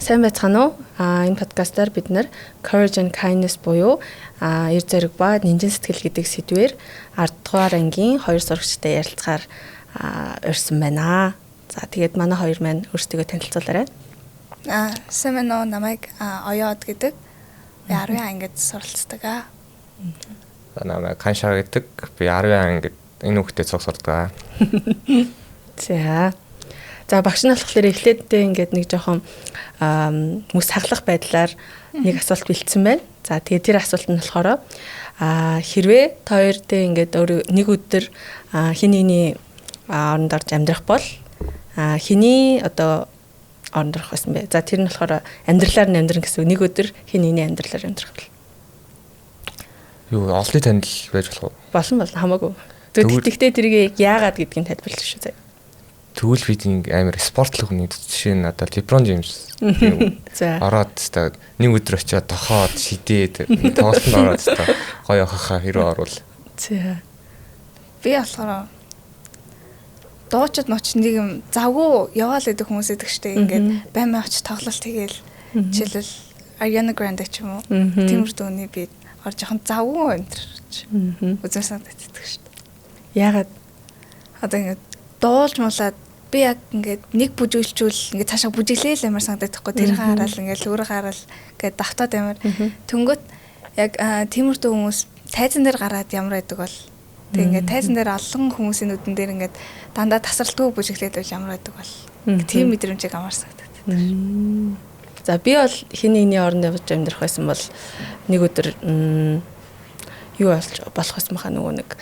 Сайн байцгаана уу? Энэ подкастаар бид нар Courage and Kindness буюу эр зориг ба нинжин сэтгэл гэдэг сэдвээр 10 дугаар ангийн 2 сурагчтай ярилцахаар урьсан байна. За тэгээд манай хоёр маань өөрсдөө танилцуулаарай. Сайн байна уу? Намайг Оёод гэдэг. 10 ангид суралцдаг. Намайг Каншаа гэдэг. Би 10 ангид энэ хүүхдэд цогцолдог. За багш нь болохоор эхлээдээ ингээд нэг жоохон мөс хаглах байдлаар нэг асуулт бэлдсэн байна. За тэгээд тэр асуулт нь болохоор хэрвээ та хоёрдээ ингээд нэг өдөр хин нэгний оронд орж амьдрах бол хиний одоо оронд орох байсан бэ? За тэр нь болохоор амьдралаар нь амьдрах гэсэн нэг өдөр хин нэгний амьдралаар амьдрах бол. Юу олонний танил байж болох уу? Болно хамаагүй. Тэгтээ тэрийг яагаад гэдгийг тайлбарлах шүү заяа. Тэгвэл бид амар спортлог хүний жишээ нь одоо LeBron James ороод та нэг өдөр очиод тохоод шидээд тоглолтод ороод та гоё хахаа хэрэг орвол. За. Би болохоор дуучид ноч нэг юм завгүй яваал гэдэг хүмүүс идэг штэ ингээд баймаа очиж тоглолт хийгээл жишээлбэл Ariana Grande ч юм уу тиймэр дөөний би орж жоохон завгүй өнтөрч үзэн санагддаг штэ. Яагаад одоо ингээд дуулж муулаад би яг ингээд нэг бүжиглжүүл ингээд цаашаа бүжиглээл амар санагдахгүй тэр хараад ингээд өөрө хараад ингээд давтаад амар тэнгөт яг тиймэрхүү хүмүүс тайзан дээр гараад ямар байдаг бол тэг ингээд тайзан дээр олон хүмүүсийн нүдэн дээр ингээд дандаа тасралтгүй бүжиглээд байж ямар байдаг бол тийм мэдрэмжийг амар санагдаад. За би бол хин нэгний оронд явж амьдрах байсан бол нэг өдөр юу болох байсан баха нөгөө нэг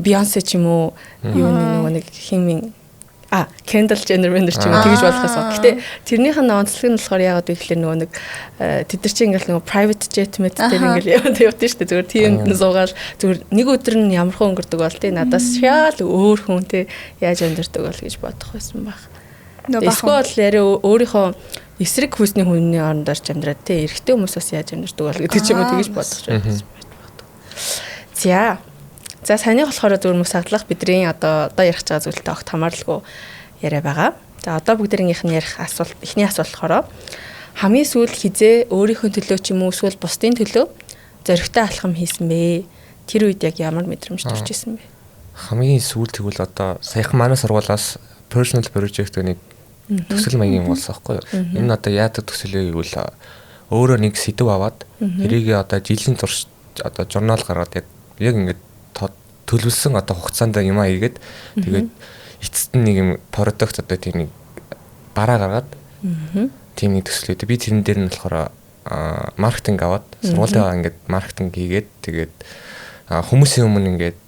Beyoncé ч юм уу юу нэг химийн Kendall Jenner ч юм уу тэгж болох байсан. Гэтэ тэрнийх нь онцлог нь болохоор яагаад вэ гэхээр нөгөө нэг тэд нар чинь ингээл нөгөө private jet мэт дээр ингээл явдаг шүү дээ. Зүгээр тийм суугаал зүгээр нэг өдөр нь ямархан өнгөрдөг бол тий надаас шал өөр хүн тий яаж амьдэрдэг бол гэж бодох байсан баг. Эсвэл яриа өөрийнхөө эсрэг хүсний хүний оронд орж амьдраад тий эрэгтэй хүмүүс бас яаж амьдэрдэг бол гэдэг ч юм уу тэгж бодох байсан. За саяны болохоор зөвхөн мөс хаглах бидний одоо ярих байгаа зүйлтэй огт хамааралгүй яриа байгаа. За одоо бүгдээрийнх нь ярих асуулт эхний асуулт болохоор хамгийн сүүлд хизээ өөрийнхөө төлөө ч юм уу эсвэл бусдын төлөө зоригтой алхам хийсэн бэ? Тэр үед яг ямар мэдрэмж төрж исэн бэ? Хамгийн сүүлд тэгвэл одоо саяхан манай сургуулиас personal project-ийг төсөл маягийн болсон байхгүй юу? Энэ нь одоо яадаг төсөл вэ гэвэл өөрөө нэг сэдв аваад тэрийг одоо жилийн турш одоо журнал гаргаад яг ингээд төлөвлөсөн одоо хугацаанд юм хийгээд тэгээд эцэст нь нэг юм продукт одоо тийм нэг бараа гаргаад тийм нэг төслөөд би тэрэн дээр нь болохоор маркетинг аваад сургуулигаа ингээд маркетинг хийгээд тэгээд хүмүүсийн өмнө ингээд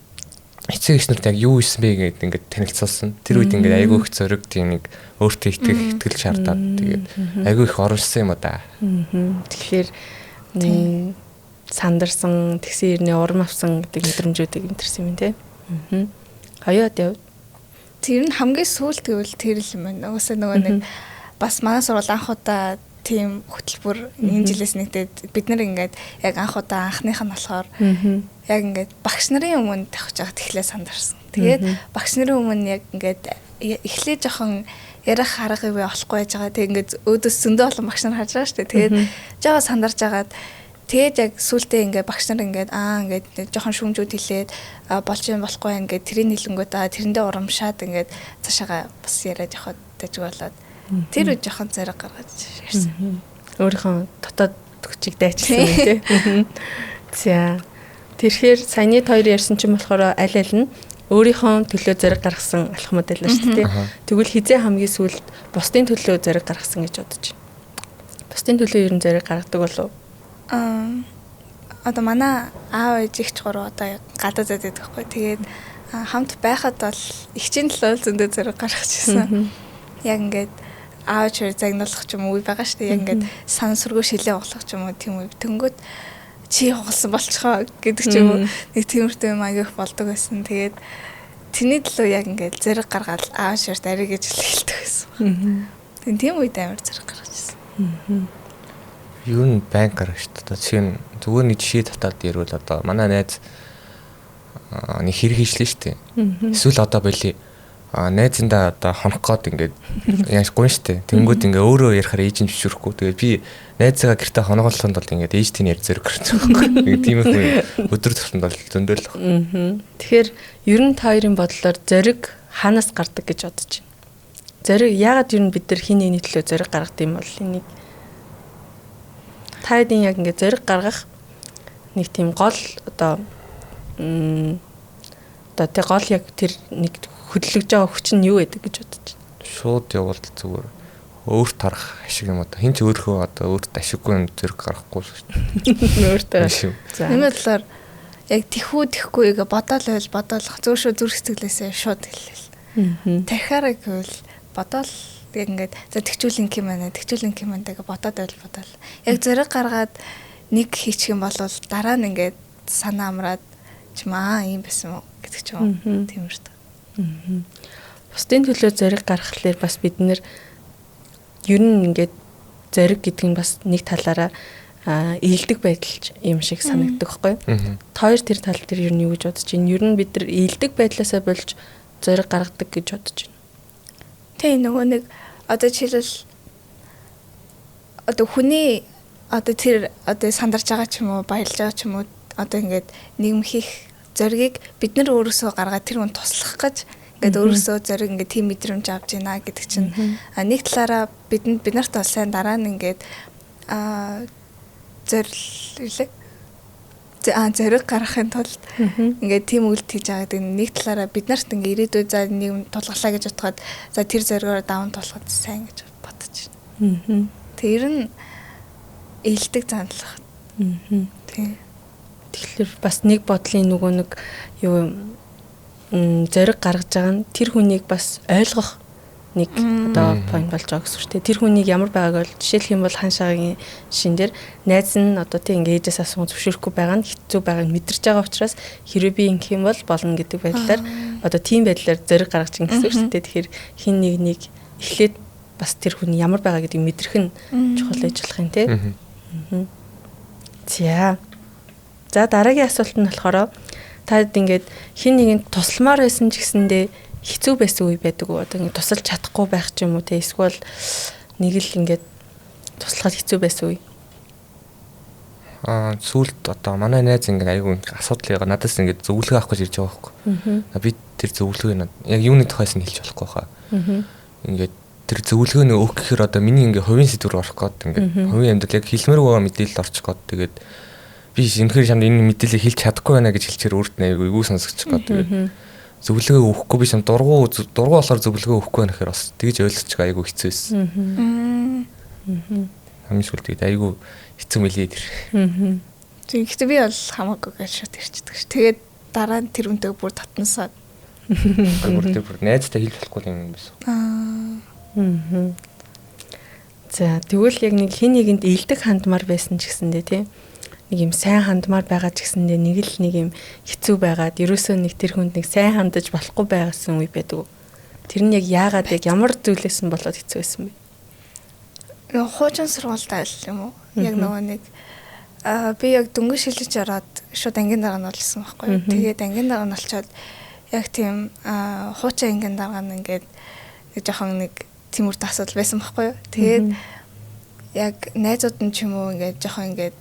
эцэг эхнэрт яг юу хийсэн бэ гэдэг ингээд танилцуулсан. Тэр үед ингээд айгүй их зориг тийм нэг өөртөө итгэл шаардаад тэгээд айгүй их оруулсан юм да. Тэгэхээр сандарсан тэгсэн ирнэ урам авсан гэдэг мэдрэмжүүдийг интерсэн юм тий. Хаяад яв. Тэр нь хамгийн сүүлд гэвэл тэр л юм байна. Уусаа нөгөө нэг бас манай сургууль анх удаа тийм хөтөлбөр энэ жилээс нэгдээд бид нар ингээд яг анх удаа анхных нь болохоор яг ингээд багш нарын өмнө тавьж байгаа тэгэхээр сандарсан. Тэгээд багш нарын өмнө яг ингээд эхлээ жоохон ярих арга юу олохгүй байж байгаа. Тэгээд ингээд өөдөөс зөндөө олон багш нар харж байгаа шүү дээ. Тэгээд жоо сандарч агаад тэгээд яг сүултээ ингээд багш нар ингээд ингээд жоохон шүүмжүүд хэлээд болж юм болохгүй ингээд тэрийн хэлэнгүүд тэрэндээ урамшаад ингээд цаашаага бас яриад явахад дэж болоод тэр үед жоохон зэрэг гаргаж ирсэн. Өөрийнхөө дотоод төгчийг дайчилсан юм тий. За тэрхээр саяны хоёр ярьсан чинь болохоор аль аль нь өөрийнхөө төлөө зэрэг гаргасан алхмууд байлаа шүү дээ. Тэгвэл хизээ хамгийн сүүлд бусдын төлөө зэрэг гаргасан гэж бодож байна. Бусдын төлөө ер нь зэрэг гаргадаг болов одоо манай аав ээжигч гурав одоо гадаад зайдаг байхгүй. Тэгээд хамт байхад бол ихчийн төлөө зөндөө зэрэг гаргаж ирсэн. Яг ингээд аав чир загнуулах ч юм уу байгаа шүү дээ. Яг ингээд сансургүй шилээ углах ч юм уу тийм үү. Тэнгүүд чи хугалсан болчихоо гэдэг ч юм уу. Нэг тиймэрхүү юм аяг болдог байсан. Тэгээд тэрний төлөө яг ингээд зэрэг гаргаад аав чирт ариг гэж хэлдэг байсан. Тэгээд тийм үед амар зэрэг гаргаж ирсэн. Юу н банк гарагч та чинь зүгээр нэг жишээ татаад ярил одоо манай найз нэг хэрэг хийжлээ шүү дээ. Эсвэл одоо боли найзандаа одоо хонох гээд ингээд яашгүй штэ. Тэнгүүд ингээ өөрөө ярихаар ээж нь зөвшөөрөхгүй. Тэгээд би найзаагаа гэртээ хоноглоход бол ингээд ээжтийн ярь зэрэг гарч байгаа. Нэг тийм их өдөр тутамд бол зөндөөл. Тэгэхээр ер нь та хоёрын бодлоор зориг хаанаас гардаг гэж бодож байна? Зориг яагаад ер нь бид нар хин нэгний төлөө зориг гаргадаг юм бол энийг та хэдийн яг ингээд зориг гаргах нэг тийм гол одоо тэг гол яг тэр нэг хөдөлгөж байгаа хүч нь юу байдаг гэж бодож байна? Шууд явбал зүгээр өөрт тарах ашиг юм одоо хин ч өөрхөө одоо өөрт ашиггүй юм зэрэг гаргахгүй шүү дээ. Өөртөө. За. Энэ талаар яг тэхүүгүйг бодоол зөв шүү зүрх сэтгэлээсээ шууд хэлээл. Тархаараа гэвэл бодоол яг ингээд за тэгчүүлэн юм байна гэж бодоод. Яг зэрэг гаргаад нэг хийчих юм бол дараа нь ингээд санаа амраад чимаа ийм байсан уу гэдэг ч юм уу. Тийм шүү дээ. Бусдын төлөө зориг гаргахлаар бас бид нэр ер нь ингээд зориг гэдэг нь бас нэг талаараа ийдэг байдал юм шиг санагддаг байхгүй. Хоёр тэр тал дээр ер нь юу гэж бодож байна? Ер нь бид нар ийдэг байдлаасаа болж зориг гаргадаг гэж бодож байна. Тэ нөгөө нэг одоо жишээлбэл одоо хүний одоо тэр одоо сандарч байгаа ч юм уу баялж байгаа ч юм уу одоо ингээд нийгэм хийх зоригийг бид нар өөрөөсөө гаргаад тэр хүн туслах гэж ингээд өөрөөсөө зориг ингээд тийм мэдрэмж авч байна гэдэг чинь нэг талаараа бид нарт бол сайн дараа нь ингээд зориг гаргахын тулд ингээд тийм үйлдэл хийж байгаа гэдэг нэг талаараа бид нарт ингээд ирээдүйд за нийгэм тулглаа гэж бодоход за тэр зоригоор даван тулахад сайн гэж бодож байна. Тэр нь ээлдэг зандлах. Тийм. Тэгэхээр бас нэг бодлын нөгөө нэг юу зориг гаргаж байгаа нь тэр хүнийг бас ойлгох нэг одоо point болж байгаа гэсэн үг тийм. Тэр хүнийг ямар байгааг бол жишээлх юм бол ханшаагийн шин дээр найз нь одоо тийм ингээд ээжээс асуух зөвшөөрөхгүй байгаа нь хэцүү байгааг мэдэрч байгаа учраас хэрэв би ингэх юм бол болно гэдэг байдлаар одоо тийм байдлаар зориг гаргаж байгаа гэсэн үг шүү дээ. Тэгэхээр хин нэг эхлээд бас тэр хүн ямар байгаа гэдгийг мэдрэх нь чухал ажиллах юм тийм. За дараагийн асуулт нь болохоор та ингээд хин нэгэнд тусламар байсан ч гэсэндээ хэцүү байсан үе байдаг уу? Одоо ингээд тусалж чадахгүй байх ч юм уу те эсвэл нэг л ингээд туслахад хэцүү байсан үе. Сүүлд одоо манай найз ингээд айгүй асуудал яга надаас ингээд зөвлөгөө авах гэж ирж байгаа байхгүй. Би тэр зөвлөгөөг яг юуны тухайс нь хэлж болохгүй хаа. Ингээд тэр зөвлөгөөний өөх гэхээр одоо миний ингээд хувийн сэдвэр орох гээд ингээд хувийн амьдрал яг хэлмээр байгаа мэдээлэл орчих гээд тэгээд би шинэхээр шамд энэ мэдээллийг хэлж чадахгүй байна гэж хэлчихээр өөрт нь айгүй юу сонсогч гээд тэгээд зөвлөгөө өгөхгүй би шам дургу болохоор зөвлөгөө өгөхгүй байна гэхээр бас тэгж ойлгочих айгүй хэцүү байсан. Хамгийн сүүлд тэгээд айгүй хэцүү мэлээ тэр. Тэгэхдээ би бол хамаагүй гэж шууд ирчихдэг ш. Тэгээд дараа нь тэр үнтэй бүр татнасаад бүр найзтай хэлж болохгүй юм байсан. За тэгвэл яг нэг хин нэгэнд ийдэг хандмаар байсан ч гэсэндээ тийм нэг юм сайн хандмаар байгаа ч гэсэндээ нэг л нэг юм хэцүү байгаад ерөөсөө нэг тэр хүнд нэг сайн хандаж болохгүй байгасан үе байдаг. Тэр нь яг яагаад яг ямар зүйлээс нь болоод хэцүү байсан бэ? Хуучин сургуультай л юм уу? Яг нөгөө нэг би яг дөнгөж шилжиж ороод шууд ангийн дараа нь болсон байхгүй. Тэгээд ангийн дараа нь олцоод яг тийм хуучин ангийн дараа нь ингээд жоохон нэг тиймэрхүү асуудал байсан байхгүй. Тэгээд яг найзууд нь ч юм уу ингээд жоохон ингээд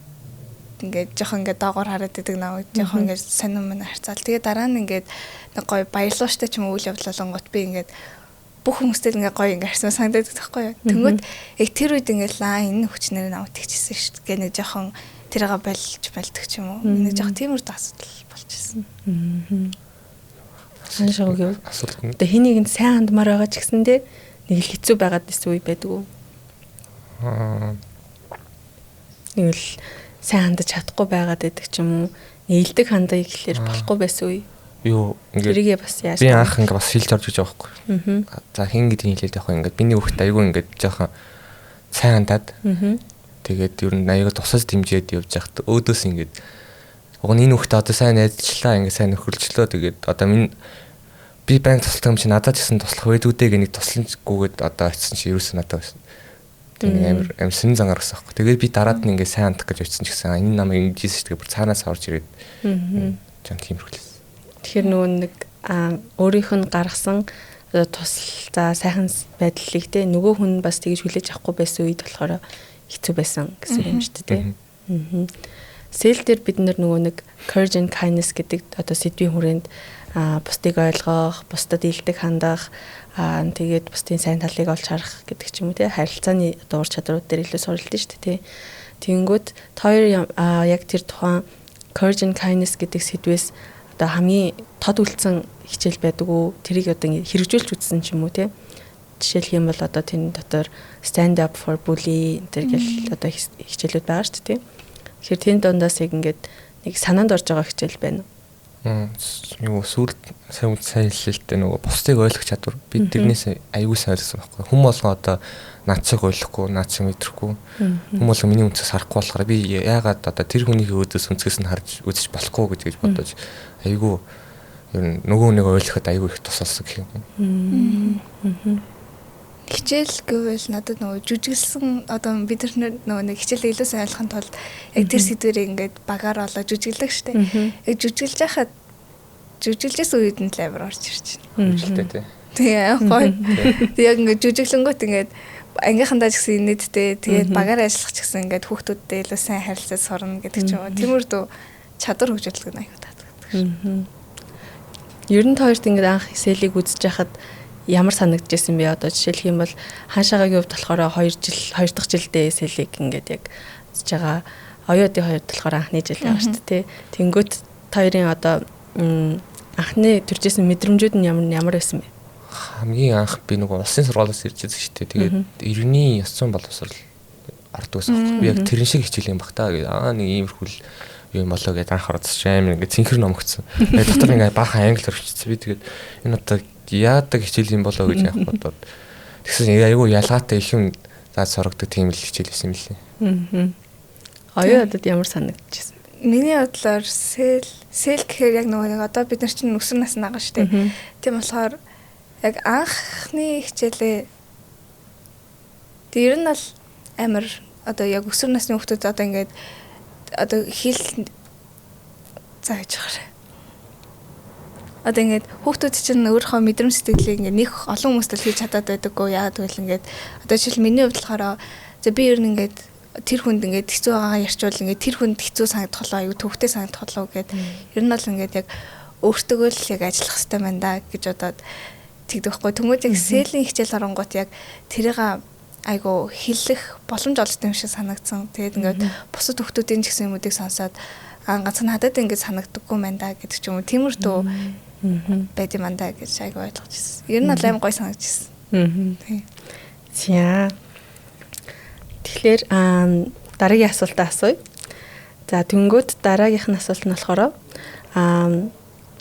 доогоор хараад идэг наваа жоохон ингээд сонирм мань харцаал. Тэгээд дараа нь ингээд нэг гоё баярлуу штэ ч юм уу үйл явдлалангууд би ингээд бүх хүмүүстэй ингээд гоё ингээд харсан санагдаад байхгүй юу. Тэнгүүд яг тэр үед ингээд энэ хүчнэр намайг тэгчихсэн штэ. Гэ нэг жоохон тэрийг байлдаг ч юм уу. Нэг жоохон тиймэрхүү асуудал болчихсон. Саншаагүй асуудал. Одоо хин нэгэнд сайн хандмаар байгаа ч гэсэндээ нэг л хэцүү байгаад байсан үе байдаг уу? Нэг л сайн хандаж чадахгүй байгаад байдаг ч юм уу. Нийлдэг хандая гэхэлэр болохгүй байсан үе. Юу ингээд бас яаж би анх ингээд бас шилж орж иж байгаа байхгүй. За хин гэдгийг хэлээд явах ингээд миний хөхт айгүй ингээд жоохон сайн хандаад. Тэгээд ер нь аяга тусаж дэмжиэд явж байхад өөдөөс ингээд уг нь энэ хөхт одоо сайн найзчлаа ингээд сайн нөхөрлчлөө тэгээд одоо би банк туслах юм чи надад ч гэсэн туслах байдгүй нэг туслахгүйгээд одоо очисон чи ерөөсөө надад байсан. Тэгээд амар сэн зангаар гэсэн аахгүй. Тэгээд би дараад нь ингээд сайн хандах гэж очисон ч гэсэн энэ намайг ингэж шүү дээ бүр цаанаас орж ирээд. Жан тиймэрхүүлсэн. Тэгэхээр нөгөө нэг өөрийнх нь гаргасан тусал за сайхан байдлыг те нөгөө хүн бас тэгж хүлээж авахгүй байсан үед болохоор хэцүү байсан гэсэн юм шүү дээ. Сэл дээр бид нөгөө нэг courage and kindness гэдэг одоо сэдвийн хүрээнд бусдыг ойлгох, бусдад илдэг хандах, тэгээд бусдын сайн талыг олж харах гэдэг ч юм уу те харилцааны одоо ур чадрууд дээр илүү суралцдаг шүү дээ те. Тэгэнгүүт хоёр яг тэр тухайн courage and kindness гэдэг сэдвээс одоо хамгийн тод үлдсэн хичээл байдаг уу? Тэрийг одоо хэрэгжүүлж үзсэн ч юм уу те. Жишээлх юм бол одоо тэр дотор stand up for bully тэр гэл одоо хичээлүүд байгаа шүү дээ. Тэгэхээр тэр дундаас яг ингээд нэг санаанд орж байгаа хичээл байна. Юу сүлд сайн хэлэлтэй нөгөө бусдыг ойлгох чадвар бид тэрнээс аягүй сайн ойлгосон байхгүй. Хүн болгоо одоо нацыг ойлгохгүй, нацыг мэдрэхгүй. Хүн болгоо миний үнцээс харахгүй болохоор би яагаад одоо тэр хүнийг өөдөөс үнцгээс нь харж үзэж болохгүй гэж бодож аягүй ер нь нөгөө нэг ойлгоход аягүй их тусалсан гэх юм. Хичээл гэвэл надад нөгөө жүжиглсэн одоо бид нөгөө нэг хичээлээ илүү сайн ойлгохын тулд яг тэр сэдвэрийг ингээд багаар олоо жүжиглдэг штеп. Яг жүжиглж байхад жүжиглжсэн үед нь лавр орж ирж байна. Үгүй тэгээ гоё. Тэг яг ингээд жүжиглэнгүүт ингээд ангийнхандаа ч гэсэн инээдтэй тэгээд багаар ажиллах ч гэсэн ингээд хүүхдүүдтэй илүү сайн харилцаж сурна гэдэг ч юм уу. Тиймэрдүү чадвар хөгжүүлдэг нь аюу таадаг. Ер нь хоёрт ингээд анх сэлийг үзэж байхад ямар санагдчихсэн бэ? Одоо жишээлх юм бол хаашаагийн хувьд болохоор 2 дахь жилдээ сэлийг ингээд яг үзэж байгаа. Оюутын хоёрт болохоор анхны жил байгаа шүү дээ. Тэнгүүт хоёрын одоо анхны төржсэн мэдрэмжүүд нь ямар байсан бэ? Хамгийн анх би нөгөө улсын сургуулиас ирж байгаа шүү дээ. Тэгээд 90-ийн ёс зүйн боловсрол ордог байсан. Би яг тэрэн шиг хичээл юм бах та гэдэг. Нэг иймэрхүүл юм болоо гэдээ анх орцсон амар ингээд цэнхэр номгцсон. Тэгээд дотор ингээд баахан англи хөрчсөн. Би тэгээд энэ одоо яадаг хичээл юм болоо гэж яах бодоод тэгсэн айгүй ялгаатай их юм заа сургадаг тийм л хичээл байсан юм лээ. Оюутад ямар санагдчихсэн? Миний бодлоор сэл гэхээр яг нөгөө нэг одоо бид нар чинь өсвөр насны байгаа шүү дээ. Тийм болохоор яг анхны хичээлээ тэр нь бол амар одоо яг өсвөр насны хүмүүс одоо ингээд одоо хэл зааж байгаа. Одоо ингээд хүүхдүүд чинь өөрийнхөө мэдрэмж сэтгэлийг ингээд нэг олон хүмүүст л хийж чадаад байдаггүй яагаад гэвэл ингээд одоо жишээл миний хувьд болохоор за би ер нь ингээд тэр хүнд ингээд хэцүү байгаагаа ярьчвал ингээд тэр хүнд хэцүү санагдах болоо аюу төвхтэй санагдах болоо гэд ер нь бол ингээд яг өөртөө л яг ажиллах хэрэгтэй байна да гэж бодоод тэгдэг байхгүй. Тэнгүүд яг сэлийн хичээл оронгууд яг тэрийг айгу хэлэх боломж олдсон юм шиг санагдсан. Тэгээд ингээд бусад хүүхдүүдийн ч гэсэн юмудыг сонсоод ганц надад ингээд санагддаггүй мэн да гэдэг ч юм уу. Тиймэрдүү байд юм андаа гэж айгу ойлгож ирсэн. Ер нь бол аим гоё санагдаж ирсэн. За. Тэгэхээр дараагийн асуултаа асууя. За тэнгүүд дараагийнх нь асуулт нь болохоор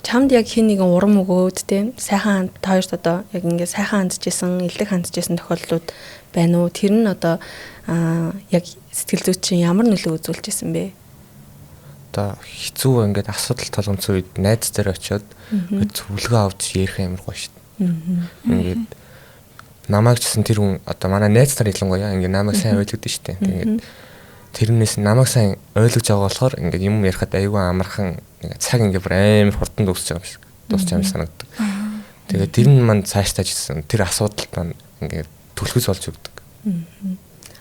чамд яг хин нэгэн урам өгөөд тийм сайхан хоёрт одоо яг ингээд сайхан хандчихсан, илдэг хандчихсан тохиолдлууд байна уу? Тэр нь одоо яг сэтгэл зүйд чинь ямар нөлөө үзүүлж исэн бэ? Одоо хэцүү ингээд асуудал толгомцсон үед найз дээр очиод зөвлөгөө авч ярих амар гоё шүү дээ. Ингээд намайг чсэн тэр хүн одоо манай найз нар ялангуяа ингээд намайг сайн ойлгодог шүү дээ. Тэгээд тэрнээс намайг сайн ойлгож байгаа болохоор ингээд юм ярихад аюул амархан ингээд цаг ингээд бүр амар хурдан дуусч байгаа юм санагддаг. Тэгээд тэр нь манд цаашдаа жисэн тэр асуудалд маань ингээд түлхүүс болж өгдөг.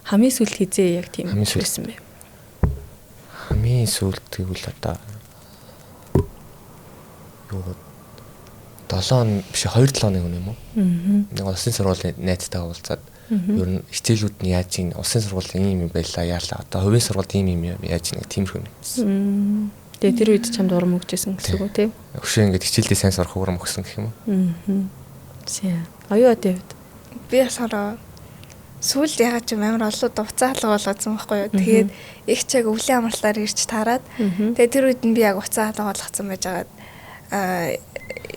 Хамгийн сүүлд хизээ яг тийм байсан бэ? Хамгийн сүүлд тэгвэл одоо юу 7 биш 2-7 хоног юм уу? Нэг улсын сургуулийн найзтайгаа уулзаад ер нь хичээлүүд нь яаж ийн улсын сургууль ийм юм байлаа яалаа. Одоо хувийн сургууль ийм юм яаж ийн тиймэрхүү юм. Тэгээ тэр үед чамд урам өгчээсэн гэсэн үг тийм. Өшөө ингээд хичээлдээ сайн сурах урам өгсөн гэх юм уу? Тийм. Оюутан үед би болохоор сүүлд ягаад ч амар олон уцаа алга болгосон байхгүй юу. Тэгээд их чаг өвлийн амралтаар ирж таарад. Тэгээд тэр үед нь би яг уцаа алга болгоцсон байжгаад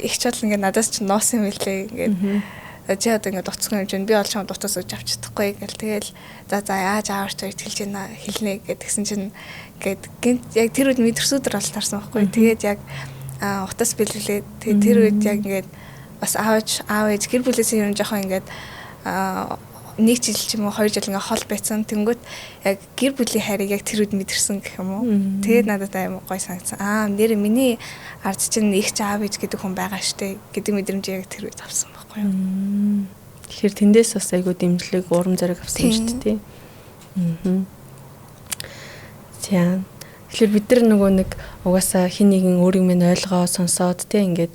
их ч бол ингээд надаас ч нуусан юм билээ ингээд чи одоо ингээд дуцсан юм чинь би бол чам дуцаас өгч авч чадахгүй гэл тэгэл за яаж аваарч хэлж байна хэлнэ гэдгсэн чинь ингээд гинт яг тэр үед мэдэрсүүдэр бол таарсан байхгүй. Тэгээд яг утас бэлгэлээ. Тэгээд тэр үед яг ингээд бас аав ээж гэр бүлээсээ юм жоохон ингээд 1 жил ч юм уу 2 жил ингээ хол байсан. Тэнгүүт яг гэр бүлийн хайрыг яг тэр үед мэдэрсэн гэх юм уу. Тэгээд надад аймаг гой санагдсан. Нэр миний ард чинь их ч аав ээж гэдэг хүн байгаа штэ гэдэг мэдрэмж яг тэр үед авсан байхгүй юу. Тэгэхээр тэндээс бас айгуу дэмжлэг урам зориг авсан шүү дээ. Тийм. Тэгэхээр бид нар нөгөө нэг угаасаа хин нэгэн өөрийг минь ойлгоо сонсоод тийм ингээд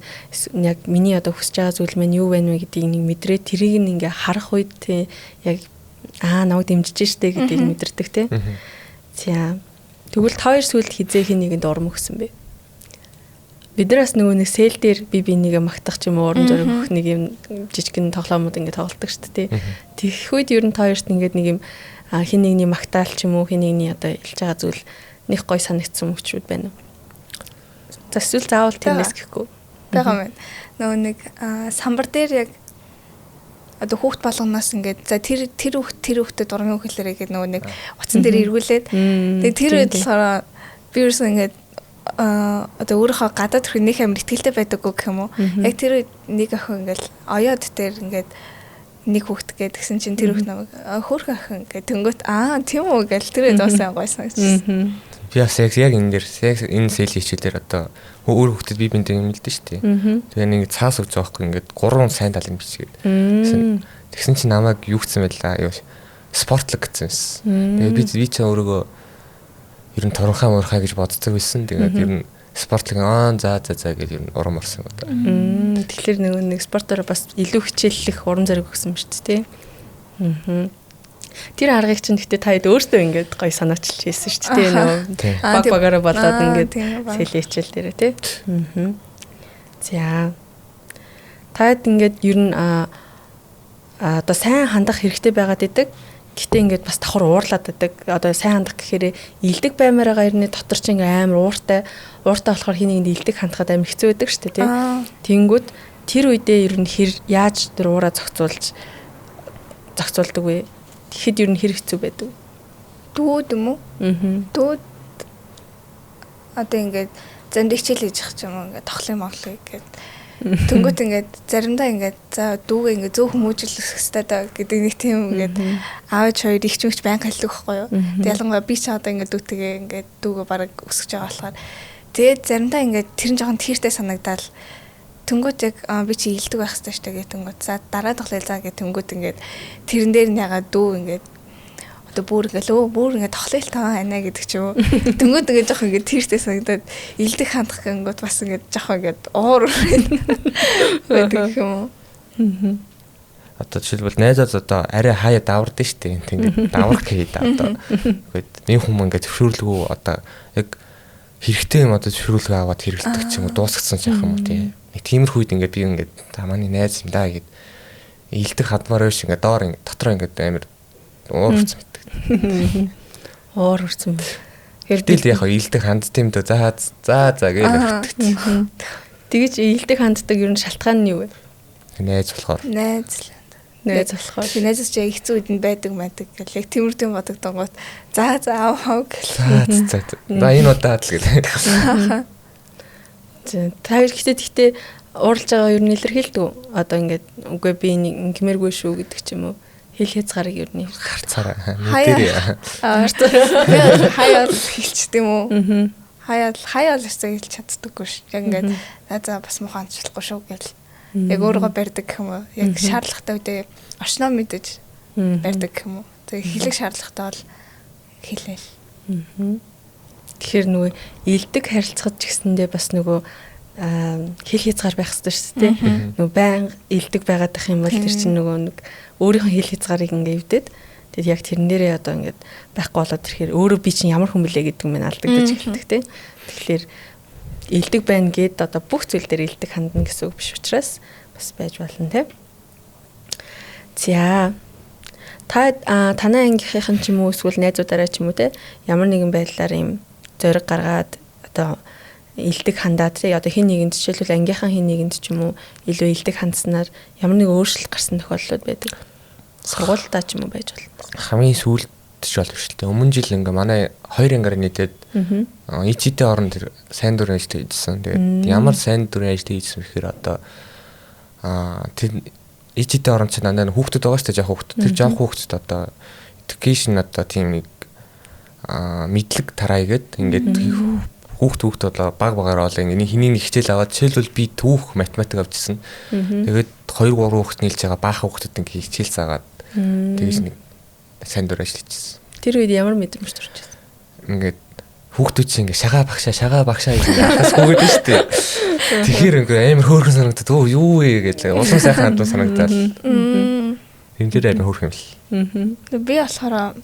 яг миний одоо хүсэж байгаа зүйл маань юу байна вэ гэдгийг нэг мэдрээ тэрийг ингээ харах үед тийм яг намайг дэмжиж штэ гэдгийг мэдэрдэг тийм. Тийм. Тэгвэл та хоёр сүүлд хизээ хин нэгэнд урам өгсөн бэ? Бид нар бас нөгөө нэг сэл дээр би бинийгээ магтах ч юм уу урам зориг өгөх нэг юм жижигхэн тоглоомууд ингээ тоглолдог штэ тийм. Тэгэх үед ер нь та хоёрт ингээд нэг юм хин нэгний магтаал ч юм уу хин нэгний одоо илж байгаа зүйл нэг гой санагдсан мөчүүд байна уу? Эсвэл заавал тиймээс гэхгүй. байгаа юм. Нөгөө нэг самбар дээр яг одоо хүүхд болгоноос ингээд за тэр хүүхдэд уран өгөхлөөрэй гэдэг нөгөө нэг утсан дээр эргүүлээд тэгээ тэр үед болохоор би юусэн ингээд одоо өөрийнхөө гадаад төрх нэг амар ихтгэлтэй байдаггүй гэх юм уу. Яг тэр үед нэг охин ингээд оёод дээр ингээд нэг хүүхд гэдгсэн чинь тэр хүүхд намайг хөөх охин гэдэг тэнгөт тийм үү гэл тэр үед уусаа гой санагдсан. Би яг энэ дээр энэ сэл хичээлээр одоо өөр хүүхдэд би бинтээ юм хэлдэж штий. Тэгээ нэг цаас өгч байгаа хгүй ингээд 3 сайн талын бичгээд. Тэгсэн чинь намайг юу гцсэн байлаа юу спортлог гэсэн юм. Тэгээ би ч өөрийгөө ер нь торонхаа муурхаа гэж боддог байсан. Тэгээд ер нь спортлог за гэж ер нь урам орсон одоо. Тэгэхээр нэг спортоор бас илүү хичээллэх урам зориг өгсөн юм шүү дээ. Тэр аргыг чинь гэхдээ та хэд өөртөө ингээд гоё санаачилж хийсэн шүү дээ нөгөө багаараа болоод ингээд сэл хичээл дээрээ тий. За. Таад ингээд ер нь одоо сайн хандах хэрэгтэй байгаад идэг. Гэтэ ингээд бас давхар уурлаад байдаг. Одоо сайн хандах гэхээр илдэг баймаараа ирнэ дотор чинь амар ууртай болохоор хин нэгэнд илдэг хандахад амар хэцүү байдаг шүү дээ тий. Тэнгүүд тэр үедээ ер нь яаж тэр уураа зохицуулдаг вэ? Тэгэхэд ер нь хэр хэцүү байдаг. Дүүд юм уу? Дүүд одоо ингээд зөндөө хичээл хийж явах юм ингээд тоглоом моглоо гэдэг. Тэнгүүт ингээд заримдаа ингээд за дүүгээ ингээд зөв хүмүүжүүлэх хэрэгтэй даа гэдэг нэг тийм ингээд аавч хоёр их ч банк хэлдэг байхгүй юу. Тэг ялангуяа би ч одоо ингээд дүүтэйгээ ингээд дүүгээ бараг өсгөж байгаа болохоор тэгээд заримдаа ингээд тэр нь жоохон тийртэй санагдаад тэнгүүт яг би чи илдэг байх хэрэгтэй шүү дээ тэнгүүт за дараа тоглоё за гэх тэнгүүт ингээд тэрэн дээр нь ягаад дүү ингээд одоо бүр ингээд тоглоё л таа байна гэдэг ч юм уу тэнгүүт ингээд жоох ингээд тийртэй санагдаад илдэг хандах гэнгүүт бас ингээд жоох ингээд уур байдаг юм уу. Одоо жишээлбэл найзууд одоо арай хаяа давардаг шүү дээ ингээд даврах гээд одоо ингээд нэг хүмүүс ингээд зөвшөөрлгүй одоо яг хэрэгтэй юм одоо зөвшөөрлөг аваад хэрэглэдэг ч юм уу дуусгацсан ч яах юм уу тий. Нэг тиймэрхүү үед ингээд би ингээд тамааны найз юм даа гэд илдэг хадмаар биш ингээд доор ингээд дотроо ингээд амар уурсан мэддэг. Уурсан. Хэрдэл яг илдэг ханд тийм дөө за гэж өгдөг. Тэгэж илдэг ханддаг ер нь шалтгаан нь юу вэ? Найз болохоор. Найз болохоор. Найзч яг хэцүү үед нь байдаг гэл яг тиймэрдэн бодогдонгууд за аав гэл. За энэ удаад л гэл. Та хоёр гэхдээ уурлж байгаа ер нь илэрхийлдэг. Одоо ингээд үгүй би ингэмэргүй шүү гэдэг ч юм уу. Хэл хязгаарыг ер нь харцаараа. Хаяа хэлчихдэг юм уу? Хаяа л хэлж чаддаггүй ш. Яг ингээд за бас муханчлахгүй шүү гэл. Яг өөрийгөө барьдаг гэх юм уу? Яг шаардлагатай үедээ орчноо мэдэж барьдаг гэх юм уу? Тэгээ хэлэх шаардлагатай бол хэлээл. Тэгэхээр нөгөө илдэг харилцахад ч гэсэндээ бас нөгөө хэл хязгаар байх хэрэгтэй шүү дээ. Нөгөө байн илдэг байгаад байх юм бол тэр чинь нөгөө нэг өөрийнхөө хэл хязгаарыг ингээ эвдээд тэгээд яг тэрэн дээрээ одоо ингээд байхгүй болоод ирэхээр өөрөө би чинь ямар хүн блэ гэдэг нь алдагдаж эхэлдэг тийм. Тэгэхээр илдэг байна гэд одоо бүх зүйл дээр илдэг хандна гэсэн үг биш учраас бас байж болно тийм. За танай ангийнхын ч юм уу эсвэл найзуудаараа ч юм уу те ямар нэгэн байдлаар юм зориг гаргаад одоо илдэг хандаад те одоо хин нэгэнд жишээлбэл ангийнхаа хин нэгэнд ч юм уу илүү илдэг хандсанаар ямар нэг өөрчлөлт гарсан тохиолдлууд байдаг. Сургуультаа ч юм уу байж болно. Хамгийн сүүлд ч болов шүү дээ. Өмнө жил ингээ манай 2 ангаар нийтээд ичтэй орон тэр сайн дурын ажиллаж хийжсэн. Тэгээд ямар сайн дурын ажиллаж хийжсэн гэхээр одоо тэр ээжтэй орон чинь дандаа хүүхдүүд байгаа шүү дээ жоох хүүхдүүд. Тэр жоох хүүхдүүд одоо education одоо тийм нэг мэдлэг тараагээд ингээд хүүхд болоо баг-багаар олоо ингээ хэнийг нэг хичээл аваад жишээлбэл би түүх математик авчихсан. Тэгээд 2 3 хүүхд нийлж байгаа баахан хүүхдүүд ингээ хичээл заагаад тэгэж нэг сайн дур ажиллажсэн. Тэр үед ямар мэдрэмж төрж байсан? Ингээд хүүхдүүд чинь ингээ шагаа багшаа гэж яхаас гүгээд шүү дээ. Тэгэхээр ингээ амар хөөрхөн санагдаад өө юу вэ гэж улам сайхан хандсан санагдаад. Энд дээр амар хөөрхөн юм л. Би болохоор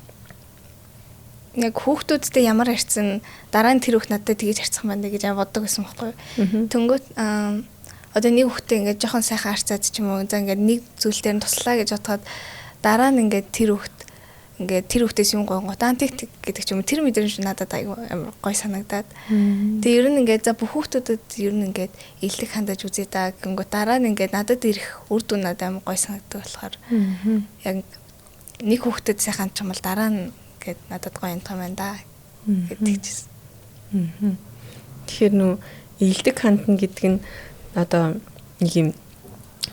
яг хүүхдүүдтэй ямар харьцсан дараа нь тэр хүүхд надад тэгж харьцах юм байна гэж боддог байсан байхгүй юу. Тэнгүүт одоо нэг хүүхдтэй ингээд жоохон сайхан харьцаад ч юм уу за ингээд нэг зүйл дээр нь туслаа гэж бодоход дараа нь ингээд тэр хүүхдээс юм гонгот антик гэдэг ч юм уу тэр мэдрэмж надад айгүй амар гоё санагдаад. Тэгээ ер нь ингээд за бүх хүүхдүүдэд ер нь ингээд илэг хандаж үзье да гингүүт дараа нь ингээд надад ирэх үр дүн надад амар гоё санагддаг болохоор яг нэг хүүхдэд сайхан ч юм бол дараа нь гэд надад гоё юм байна да гэдэг чийсэн. Тэгэхээр нөө илдэг хандна гэдэг нь одоо нэг юм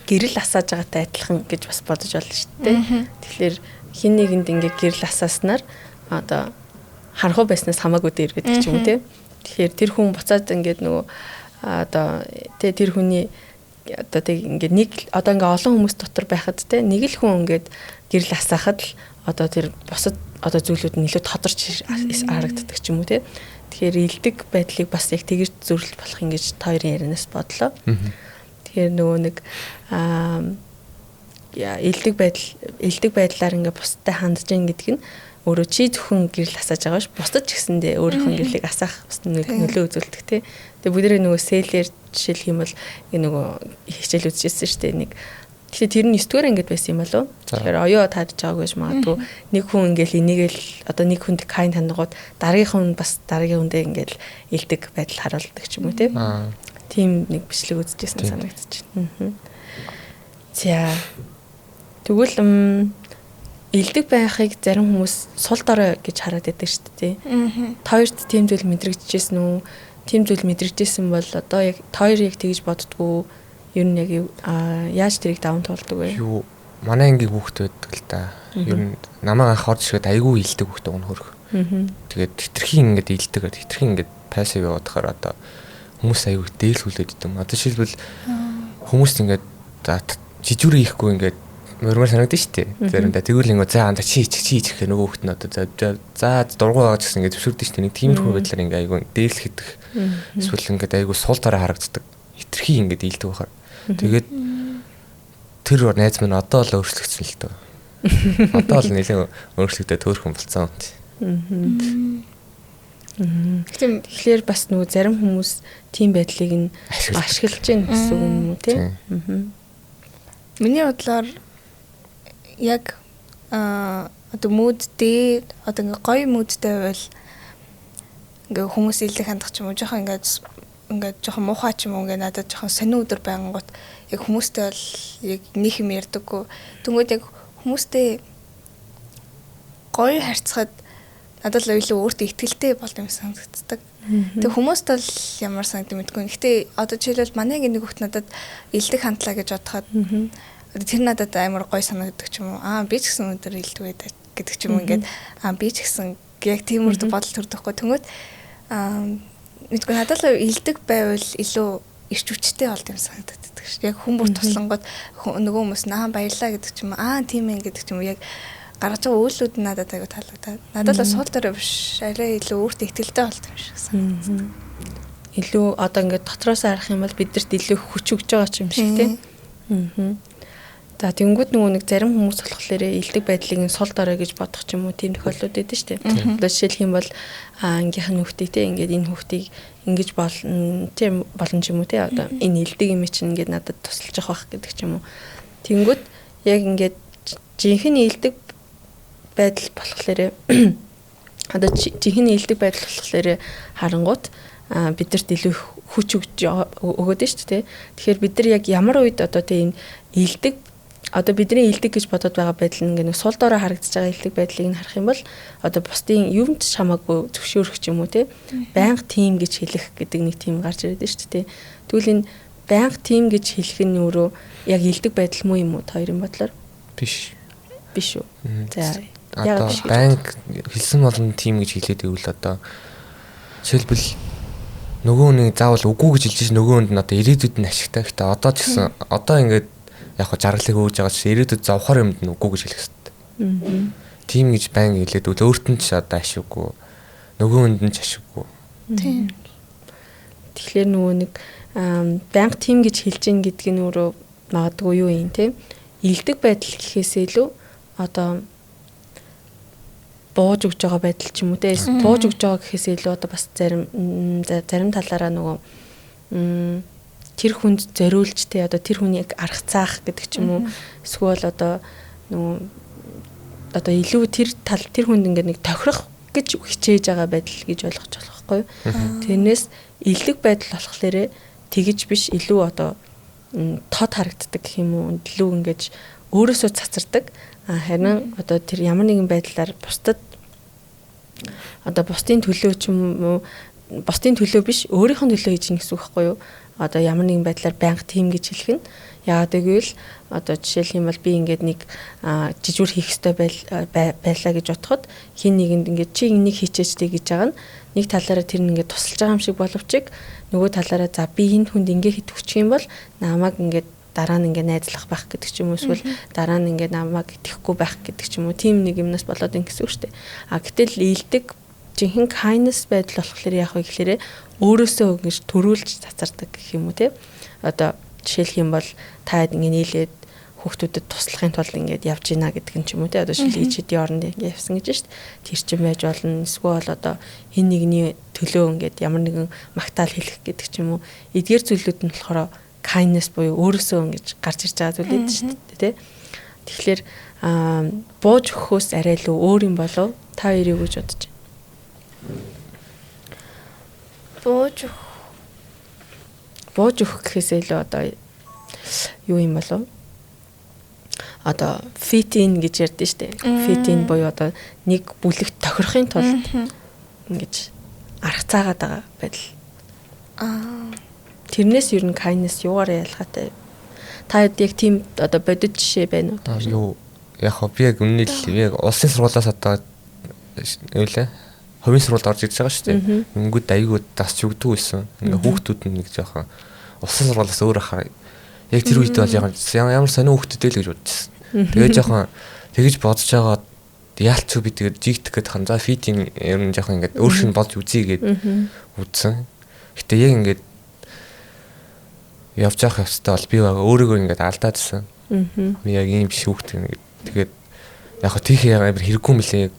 гэрэл асааж байгаатай адилхан гэж бас бодож байна шүү дээ. Тэгэхээр хин нэгэнд ингээ гэрэл асааснаар одоо харахуу байснаас хамаагүй дээр гэдэг ч юм уу те. Тэгэхээр тэр хүн буцаад ингээд нөгөө одоо тэр хүний одоо тэг ингээд нэг одоо ингээ олон хүмүүс дотор байхад те нэг л хүн ингээд гэрэл асаахад л одоо тэр бусад одоо зүйлүүд нь илүү тодорч харагддаг ч юм уу те. Тэгэхээр илдэг байдлыг бас яг тэгж зөвлөлт болох юм гэж та хоёрын ярианаас бодлоо. Тэгэхээр нөгөө нэг илдэг байдлаар ингээ бусдад хандж ийн гэдэг нь өөрөө чи зөвхөн гэрэл асааж байгаа ш бусдад ч гэсэндээ өөрийнхөө гэрлийг асаах бас нөлөө үзүүлдэг те. Тэгээ бүгдээ нөгөө сэлээр жишээлх юм бол нөгөө хичээл үзчихсэн шүү дээ нэг. Тэгэхээр тэр нь 9 дугаар ангид байсан юм болов. Тэгэхээр оёо таадж байгааг гэж магадгүй нэг хүн ингээл энийг л одоо нэг хүнд кайн хандгууд дараагийнх нь бас дараагийн хүндээ ингээл илдэг байдал харуулдаг ч юм уу те. Тийм нэг бичлэг үзчихсэн санагдчих байна. За тэгвэл илдэг байхыг зарим хүмүүс сул дорой гэж хараад байдаг шүү дээ. Та хоёрт тийм зүйл мэдрэгдэжсэн үү? Тийм зүйл мэдрэгдэжсэн бол одоо яг та хоёр яг тэгж боддгоо ер нь яг яаж тэрийг даван туулдаг вэ? Юу манай ангийн хүүхд байдаг л да. Ер нь намайг анх орж ирэхэд айгүй илдэг хүүхд өгнө хөрх. Тэгээд хитрхийн ингээд илдэг, хитрхийн ингээд пассив яваадахаар одоо хүмүүс айгүй дээлхүүлээд идэв. Одоо жишээлбэл хүмүүс ингээд жижүүрээ ихгүй ингээд мөрмөр санагдаж штэ. Заримдаа тэгвэл ингээд за анда чи гэх нөгөө хүүхд нь одоо за дургуй байгаа гэсэн ингээд зөвшөөрдөг штэ. Нэг тиймэрхүү байдлаар ингээд айгүй дээлхэдэх. Эсвэл ингээд айгүй сул дараа харагддаг. Хитрхийн ингээд илдэг байхаар. Тэгээд тэр найз минь одоо л өөрчлөгдсөн л дөө. Одоо л нэлээд өөрчлөгдөд төөрхөн болцсон. Тэгэхээр бас нөгөө зарим хүмүүс тийм байдлыг нь ашиглаж байна гэсэн үг юм уу тийм. Миний бодлоор яг одоо мод дээр одоо ингээ гоё модтэй байвал ингээ хүмүүс илэг хандах ч юм уу жоохон ингээд жоохон муухай ч юм уу ингээ надад жоохон сонин өдөр байнгут яг хүмүүстэй бол яг нэг юм ярьдаггүй. Тэнгүүд яг хүмүүстэй гоё харьцахад надад л илүү өөртөө ихтгэлтэй болд юм санагддаг. Тэг хүмүүст бол ямар санагдав мэдгүй. Гэхдээ одоо жишээлбэл манайгийн нэг хүүхд надад илдэг хандлаа гэж бодоход тэр надад амар гоё санагддаг ч юм уу. Би ч гэсэн өндөр илдэг байдаг гэдэг ч юм уу ингээд би ч гэсэн яг тийм үрд бодол төрдөхгүй. Тэнгүүд мэдгүй надад л илдэг байвал илүү ирч хүчтэй болд юм санагддаг ш. Яг хүн бүр туслангууд нөгөө хүмүүс баярлаа гэдэг ч юм уу. Тийм ээ гэдэг ч юм уу. Яг гаргаж байгаа үйлүүд нь надад аягүй таалагдаад. Надад л сул дорой биш. Арай илүү өөртөө ихтэлтэй болт юм шиг санагдсан. Илүү одоо ингээд дотроос харах юм бол бидэрт илүү хүч өгж байгаа ч юм шиг тийм. За тэнгууд нөгөө нэг зарим хүмүүс болохоор илдэг байдлыг нь сул дорой гэж бодох ч юм уу тийм тохиолдлууд байдаг шүү дээ. Одоо жишээлх юм бол ангийнхан хүүхдийг те ингээд энэ хүүхдийг ингэж болно тийм болон ч юм уу те одоо энэ илдэг юм чинь ингээд надад тусалж явах гэдэг ч юм уу. Тэнгууд яг ингээд жинхэнэ илдэг байдал болохоор одоо жинхэнэ илдэг байдал болохоор харангуут бидэрт илүү хүч өгөөд нь шүү дээ. Тэгэхээр бид нар яг ямар үед одоо тийм илдэг одоо бидний илдэг гэж бодоод байгаа байдал нь ингээ сул дорой харагдаж байгаа илдэг байдлыг нь харах юм бол одоо бусдын юмд шамаагүй зөвшөөрөх ч юм уу те байнга тийм гэж хэлэх гэдэг нэг тийм гарч ирээд шүү дээ. Тэгвэл энэ байнга тим гэж хэлэх нь өөрөө яг илдэг байдал муу юм уу та хоёрын бодлоор? Биш үү. За одоо банк хэлсэн болгон тим гэж хэлээд ивэл одоо жишээлбэл нөгөө нэг заавал үгүй гэж хэлж чинь нөгөө хүнд нь одоо ирээдүйд нь ашигтай. Гэхдээ одоо ч гэсэн одоо ингээд яг хо жаргалыг өгж байгаа чинь ирээдүйд завхаар юмд нь үгүй гэж хэлэх хэрэгтэй. Тим гэж банк хэлээд үл өөрт нь ч одоо ашиггүй. Нөгөө хүнд нь ч ашиггүй. Тийм. Тэгэхээр нөгөө нэг банк тим гэж хэлж ийн гэдг нь өөрөө магадгүй юу юм те? Илдэг байдал гэхээсээ илүү одоо бууж өгж байгаа байдал ч юм уу те бууж өгж байгаа гэхээсээ илүү одоо бас зарим талаараа нөгөө тэр хүнд зориулж те одоо тэр хүнийг арга цаах гэдэг ч юм уу эсвэл одоо нөгөө одоо илүү тэр хүнд ингээд нэг тохирох гэж хичээж байгаа байдал гэж ойлгож болох байхгүй юу. Тэрнээс илэг байдал болохлээрээ тэгэж биш илүү одоо тод харагддаг гэх юм уу илүү ингэж өөрөөсөө цацардаг. Харин одоо тэр ямар нэгэн байдлаар бусдад одоо бусдын төлөө ч юм уу бусдын төлөө биш өөрийнхөө төлөө хийж гин гэсэн үг байхгүй юу? Одоо ямар нэгэн байдлаар банк тим гэж хэлэх нь яагаад гэвэл одоо жишээлх юм бол би ингээд нэг жижигүр хийх ёстой байлаа гэж бодоход хин нэгэнд ингээд чи энийг хийчээчтэй гэж байгаа нь нэг талаараа тэр нь ингээд тусалж байгаа юм шиг боловч нөгөө талаараа за би энэ хүнд ингээд хит өгчих юм бол намайг ингээд дараа нь ингээд найзлах байх гэдэг ч юм уу эсвэл дараа нь ингээд намайг итгэхгүй байх гэдэг ч юм уу тийм нэг юмнаас болоод ин гэсэн үг шүү дээ. Гэтэл ийдэг жинхэнэ kindness байдал болохоор яах вэ гэхээр өөрөөсөө ингэж төрүүлж цацардаг гэх юм уу те. Одоо жишээлх юм бол та ингээд нийлээд хүүхдүүдэд туслахын тулд ингээд явж гинэ гэдэг юм ч юм уу те. Одоо шилээ ичэдийн оронд ингээд явсан гэж шүү дээ. Тэр чинь байж болно. Эсвэл одоо хин нэгний төлөө ингээд ямар нэгэн магтаал хэлэх гэдэг ч юм уу. Эдгээр зүйлүүд нь болохоор kindness буюу өөрөөсөө ингэж гарч ирж байгаа зүйлээд шүү дээ тий. Тэгэхээр бууж өгөхөөс арай л өөр юм болов та хоёрыг гэж бодож байна. Бууж өгөх гэхээсээ илүү одоо юу юм болов? Одоо fit in гэж ярьдэн шүү дээ. Fit in буюу одоо нэг бүлэгт тохирохын тулд ингэж арга цаагаад байгаа байдал. Тэрнээс ер нь kindness юугаар ялгаатай? Та яг тийм одоо бодит жишээ байна уу? Юу яг би яг үнэн л яг улсын сургуулиас одоо юу лээ? Хувийн сургуульд орж ирж байгаа шүү дээ. Ингүүд аягууд тасч өгдөг байсан. Ингээ хүүхдүүд нь нэг жоохон улсын сургуулиас өөр ахаар яг тэр үед бол ямар сонио хүүхдтэй л гэж бодчихсон. Тэгээ жоохон тэгэж бодож байгаа яалч би тэгээд жигдэх гээд хан за фитинг ер нь жоохон ингээ өөр шин болж үзье гээд үзсэн. Гэтэ яг ингээ явж явах явцтай бол би өөрийгөө ингээд алдаадсан. Би яг ийм биш хүүхд ингээд тэгээд яг хөө тийх амар хэрэггүй мөлий яг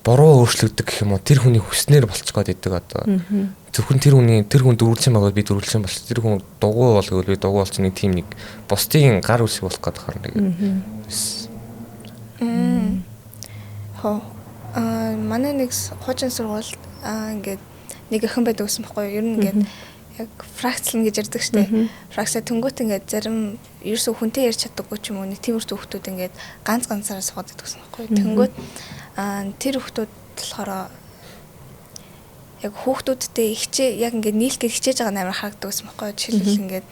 буруу өөрчлөгдөг гэх юм уу тэр хүний хүснээр болчих гээд идэг одоо. Зөвхөн тэр хүн дөрвөлжин байгаа би дөрвөлжин болч тэр хүн дугуй болгоод би дугуй болчих нэг тийм нэг бусдын гар үсэг болох гээд харна тэгээд. Манай нэг хуучин сургуульд ингээд нэг охин байдаг гэсэн байхгүй юу? Ер нь ингээд яг фракцлэн гэж ярьдаг штеп. Фракцаа тэнгуут ингээд зарим ерөөсөө хүнтэй ярьж чаддаггүй ч юм уу нэг тиймэрхүү хүүхдүүд ингээд ганцаараа суугаад байдаг гэсэн байхгүй юу? Тэнгуут тэр хүүхдүүд болохоор яг хүүхдүүдтэй ихчээ яг ингээд нийлэх гэж хичээж байгаа амар харагддаг гэсэн байхгүй юу? Жишээлбэл ингээд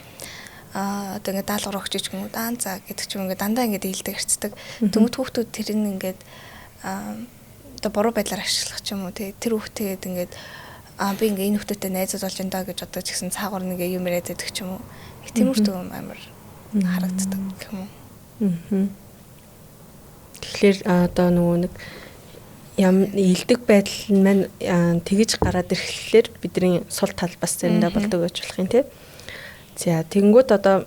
одоо ингээд даалгавар өгч ч юм уу даан цаа гэдэг ч юм ингээд дандаа ингээд ээлдэг харцдаг. Тэнгуут хүүхдүүд тэр нь ингээд одоо буруу байдлаар ашиглах ч юм уу тэр хүүхдэд ингээд би ингээ энэ хүүхдтэй найзууд болж энэ даа гэж одоо ч гэсэн цаагаар нэг юм яриад байдаг ч юм уу. Их тиймэрхүү амар харагддаг гэх юм уу. Тэгэхээр одоо нөгөө нэг илдэг байдал маань тэгэж гараад ирэхлээр бидний сул тал бас заримдаа болдог гэж болох юм тий. За тэгэнгүүт одоо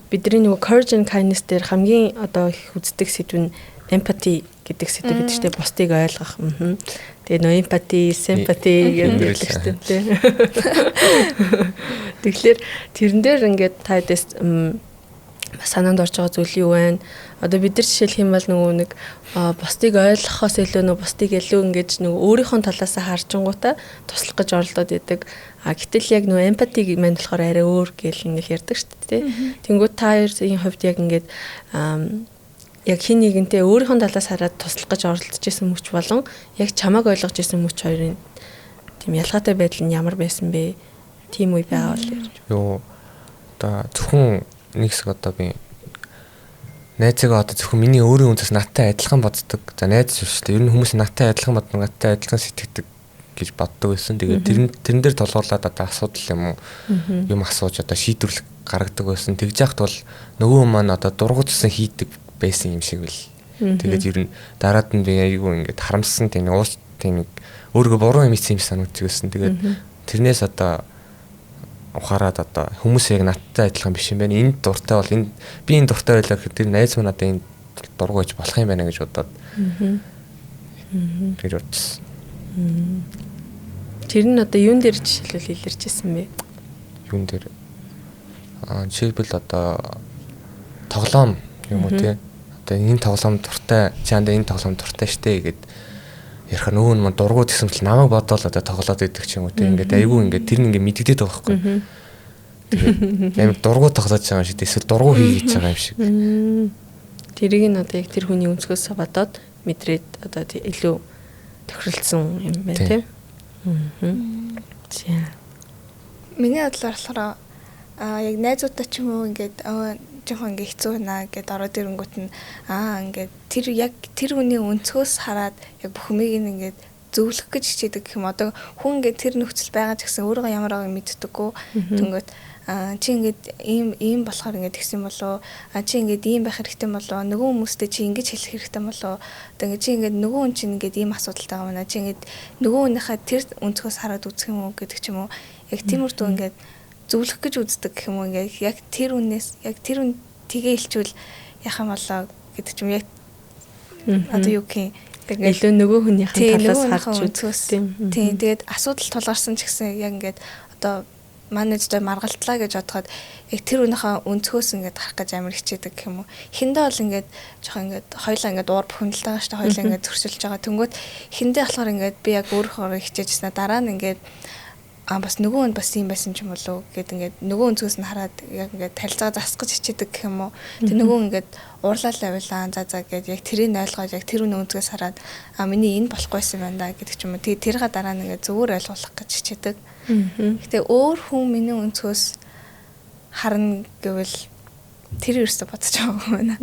бидний нөгөө courage and kindness дээр хамгийн одоо их үздэг сэдв нь empathy гэдэг сэдв гэдэг чинь бусдыг ойлгох. Тэгээ нөө empathy, sympathy гэдэг шүү дээ. Тэгэхээр тэрэн дээр ингээд та дэс санаанд орж байгаа зүйл юу вэ? Одоо бид нар жишээлх юм бол нөгөө нэг бусдыг ойлгохоос илүү нөгөө бусдыг илүү ингэж нөгөө өөрийнхөө талаас харжингуудаа туслах гэж оролдоод идэг. Гэтэл яг нөгөө empathy маань болохоор арай өөр гэл ингээд ярьдаг шүү дээ. Тэнгүүд та хоёрын хувьд яг ингээд яг хин нэгэнтэй өөрийнхөө талаас хараад туслах гэж оролдож исэн мөч болон яг чамааг ойлгож исэн мөч хоёрын тийм ялгаатай байдал нь ямар байсан бэ? тийм үе байгаа бол ярьж. Юу одоо зөвхөн нэг хэсэг одоо би найзгаа одоо зөвхөн миний өөрийн үндэс надтай адилхан боддог. За найз шүү дээ. Ер нь хүмүүс надтай адилхан боддог, надтай адилхан сэтгэдэг гэж боддог байсан. Тэгээд тэрэн дээр толгуурлаад одоо асуудал юм асууж одоо шийдвэрлэх гаргадаг байсан. Тэгж яхад бол нөгөө хүн маань одоо дургуутсан хийдэг байсан юм шиг бэл. Тэгээд ер нь дараад нь би айгүй ингээд харамссан тийм уус тийм өөрийгөө буруу юм хийсэн юм санагддаг байсан. Тэгээд тэрнээс одоо ухаарад одоо хүмүүс яг надтай адилхан биш юм байна. Энд дуртай бол энэ би энэ дуртай байлаа гэхэд тэр найз маань одоо энэ дургу гэж болох юм байна гэж бодоод. Тэр утас. Тэр нь одоо юун дээр жишээлбэл илэрч ирсэн бэ? Юун дээр жишээлбэл одоо тоглоом юм уу тий. Одоо энэ тоглоом дуртай, чаанда энэ тоглоом дуртай штэ гэд ярих нөгөө нь дургууд гэсэн чил намайг бодоол одоо тоглоод идэх ч юм уу тий. Ингээд айгүй ингээд тэр нь ингээд мэддэгдээд байгаа байхгүй. Тэгээд амар дургуу тоглож байгаа юм шиг эсвэл дургуу хийж байгаа юм шиг. Тэрийг нь одоо яг тэр хүний өнцгөөс бодоод мэдрээд одоо илүү тохиролцсон юм байна тий. За. Миний бодлоор болохоор яг найзуудтай ч юм уу ингээд жоохон ингээ хэцүү байна гэд ороод ирэнгүүт нь ингээд тэр яг тэр хүний өнцгөөс хараад яг бүх юмыг ингээд зөвлөх гэж хичээдэг гэх юм. Одоо хүн ингээд тэр нөхцөл байгаа ч гэсэн өөрөө ямар байгааг мэддэггүй. Тэнгөт чи ингээд ийм болохоор ингээд тэгсэн болоо чи ингээд ийм байх хэрэгтэй болоо нөгөө хүмүүстэй чи ингэж хэлэх хэрэгтэй болоо одоо ингээд чи ингээд нөгөө хүн чинь ингээд ийм асуудалтай байгаа маа чи ингээд нөгөө хүнийхээ тэр өнцгөөс хараад үзэх юм уу гэдэг ч юм уу яг тиймэрхүү ингээд зөвлөх гэж үздэг гэх юм уу ингээд яг тэр үнээс яг тэр үн тгээ илчүүл яах юм болоо гэдэг ч юм яг одоо юу гэх юм илүү нөгөө хүнийхээ талаас харж үзэх тийм тэгээд асуудал тулгарсан ч гэсэн яг ингээд одоо менежер маргалтлаа гэж бодоход яг тэр үнийхээ өнцгөөс ингээд харах гэж амар хичээдэг гэх юм уу. Эхэндээ бол ингээд жоохон ингээд хоёлаа ингээд уур бүхэнэлтэй байгаа шүү дээ. Хоёлаа ингээд зөрчилж байгаа. Тэнгүүт эхэндээ болохоор ингээд би яг өөрөөр хичээжсэн. Дараа нь ингээд бас нөгөө нь бас юм байсан ч юм болов гэд ингээд нөгөө өнцгөөс нь хараад яг ингээд талцаа засах гэж хичээдэг гэх юм уу. Тэг нөгөө ингээд уурлал авилаа за гэд яг тэрийг ойлгоод яг тэр үнэ өнцгөөс хараад миний энэ болохгүйсэн байна да гэдэг ч юм уу. Тэгээ тэргээ дараа нь ингээд зөвөр ойлгуулах гэж хичээдэг. Гэтэ өөр хүн миний өнцгөөс харна гэвэл тэр ерөөсө бодож байгаа юм байна.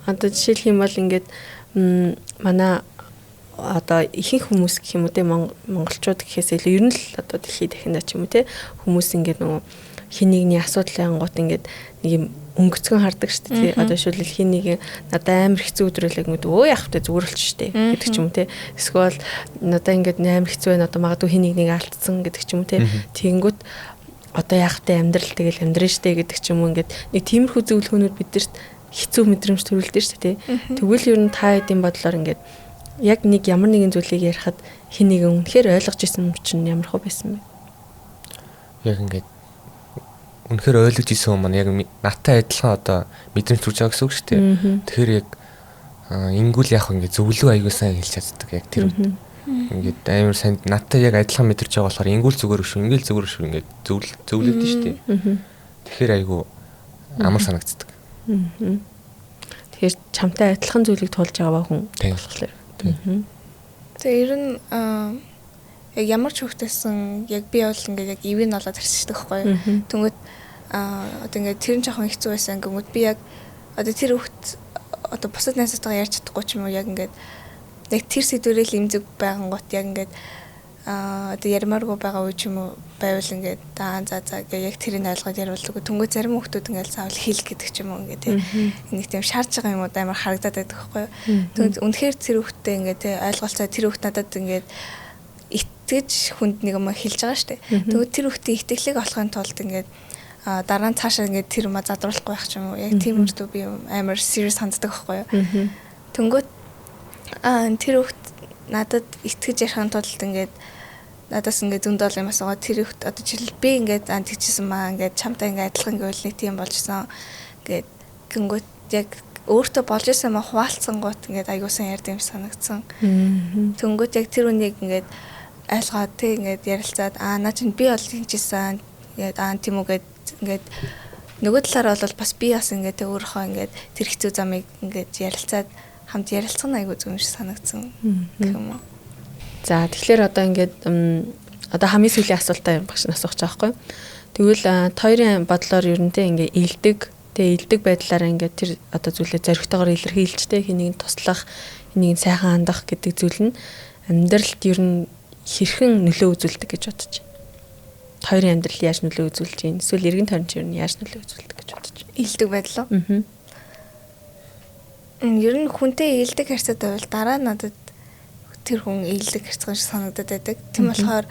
Одоо жишээлх юм бол ингээд манай одоо ихэнх хүмүүс гэх юм уу те монголчууд гэхээс илүү ер нь л одоо дэлхийд дахиндаа ч юм уу те хүмүүс ингээд нөгөө хин нэгний асуудал ангууд ингээд нэг юм өнгөцгөн хардаг шүү дээ. Одоо шүлэл хин нэг надад амар хэцүү өдрөл яг өө яах вэ зүгөрлч шүү дээ гэдэг ч юм уу те. Эсвэл надад ингээд амар хэцүү байна одоо магадгүй хин нэг алдсан гэдэг ч юм уу те. Тэгэнгүүт одоо яах вэ амьдрал тэгэл амьдрын шүү дээ гэдэг ч юм уу ингээд нэг тиймэрхүү зөвлөгөөнүүд биднэрт хэцүү мэдрэмж төрүүлдэг шүү дээ те. Тэгвэл ер нь та хэдийн бодлоор ингээд яг нэг ямар нэгэн зүйлийг ярихад хин нэг үнэхээр ойлгож исэн юм чинь ямар хөө байсан бэ? Яг ингээд үнэхээр ойлгож исэн юм маань яг надтай адилхан одоо мэдрэмж төрж байгаа гэсэн үг шүү дээ. Тэгэхээр яг ингүүл яг ингээд зөвлөө аягүй сайн хэлж чаддаг яг тэр үед. Ингээд амар сайн надтай яг адилхан мэдэрч байгаа болохоор ингүүл зүгээр шүү, ингээл зүгээр шүү ингээд зөвлөд нь шүү дээ. Тэгэхээр аягүй амар санагддаг. Тэгэхээр чамтай адилхан зүйлийг туулж байгаа хүн болохоор. Тэгээ ер нь яг ямар ч хөвгтэйсэн яг би бол ингээд яг ивэн болоод харсчихдаг байхгүй. Тэнгүүд одоо ингээд тэр нь жоохон хэцүү байсан гэмүүд би яг одоо тэр хөвгт одоо бусад найзтайгаа ярьж чадахгүй ч юм уу яг ингээд яг тэр сэдвэрэл имзэг байгангууд яг ингээд одоо ярмааргүй байгаа үе ч юм уу байвал ингээд за гэ яг тэрийг ойлгоод яриулдаг. Тэнгүүд зарим хөвгтүүд ингээд заавал хэл гэдэг ч юм уу ингээд нэг тийм шаарж байгаа юм уу амар харагдаад байдаг байхгүй. Тэгвэл үнэхээр тэр хөвгтөө ингээд ойлголцоо тэр хөвгт надад ингээд итгэж хүнд нэг юм хэлж байгаа шүү дээ. Тэгвэл тэр хөвгтийн итгэлийг олохын тулд ингээд дараа нь цаашаа ингээд тэр юм задруулахгүй байх ч юм уу. Яг тийм үрдөө би амар serious ханддаг байхгүй юу. Тэнгүүд тэр хөвгт надад итгэж ярихын тулд ингээд надаас ингээд зөндөл юм асуугаад тэр хөвгт одоо жишээл би ингээд тэгчихсэн маа ингээд чамтай ингээд адилхан гэвэл нэг тийм болжсэн ингээд гингүүт яг өөртөө болж исэн маа хуваалцсан гот ингээд аягуулсан ярьд юм санагдсан. Тэнгүүт яг тэр үнийг ингээд айлгаад тэг ингээд ярилцаад наа чинь би бол хийжсэн ингээд тийм үгээд ингээд нөгөө талаараа бол бас би бас ингээд өөрийнхөө ингээд тэр хэцүү замыг ингээд ярилцаад хамт ярилцсан айгуу зөв юм шиг санагдсан гэх юм уу. За тэгэхээр одоо ингээд одоо хамгийн сүүлийн асуултаа багш нь асуух байгаа байхгүй. Тэгвэл хоёрын бодлоор ер нь те ингээ илдэг. Тэгээ илдэг байдлаараа ингээ тэр одоо зүйлээ зоригтойгоор илэрхийлжтэй хэнийг туслах, хэнийг сайхан хандах гэдэг зүйл нь амьдралд ер нь хэрхэн нөлөө үзүүлдэг гэж бодож байна. Хоёрын амьдрал яаж нөлөө үзүүлж байна? Эсвэл эргэн тойрон ер нь яаж нөлөө үзүүлдэг гэж бодож байна? Илдэг байдлаа. Ер нь хүнтэй илдэг харьцаатай бол дараа надад тэр хүн илдэг харьцаа шиг санагдаад байдаг. Тийм болохоор